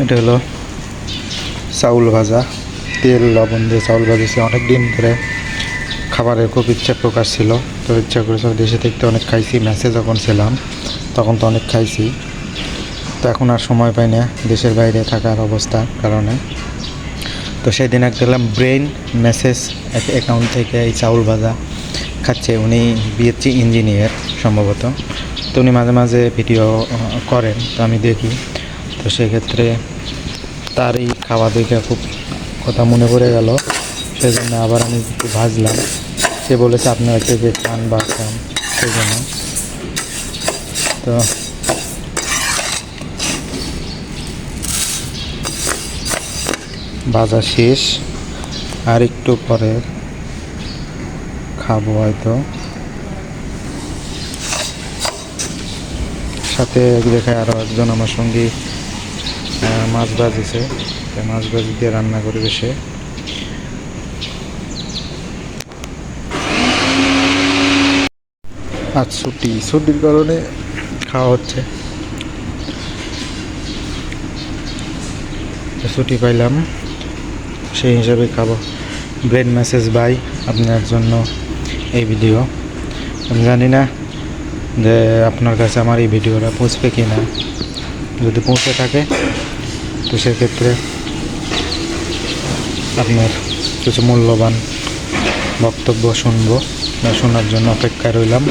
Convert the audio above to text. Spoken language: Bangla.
এটা হলো চাউল ভাজা, তেল লবণ দিয়ে চাউল ভাজেছি। অনেক দিন ধরে খাবারের খুব ইচ্ছা প্রকাশ ছিল, তো ইচ্ছা করেছিল। দেশে থাকতে অনেক খাইছি, মেসে যখন ছিলাম তখন তো অনেক খাইছি, তো এখন আর সময় পাই না দেশের বাইরে থাকার অবস্থা কারণে। তো সেদিন এক দেখলাম ব্রেন মেসেজ অ্যাকাউন্ট থেকে এই চাউল ভাজা খাচ্ছে। উনি বিএসসি ইঞ্জিনিয়ার সম্ভবত, তো উনি মাঝে মাঝে ভিডিও করেন, তো আমি দেখি। তো সেক্ষেত্রে তার এই খাওয়া দেখে খুব কথা মনে পড়ে গেল, সেজন্য আবার আমি একটু ভাজলাম। সে বলেছে আপনারা কে কে খান বা খান, সেই জন্য। তো ভাজা শেষ, আর একটু পরে খাবো হয়তো। সাথে দেখায় আরও একজন আমার সঙ্গে মাছ ভাজিছে, মাছ ভাজি দিয়ে রান্না করবে সে। আজ ছুটির কারণে খাওয়া হচ্ছে। ছুটি পাইলাম, সেই হিসাবে খাবো। ব্রেন মেসেজ বাই, আপনার জন্য এই ভিডিও। আমি জানি না যে আপনার কাছে আমার এই ভিডিওটা পৌঁছবে কি না। যদি পৌঁছে থাকে তো সেক্ষেত্রে আপনার কিছু মূল্যবান বক্তব্য শুনবো, শোনার জন্য অপেক্ষায় রইলাম।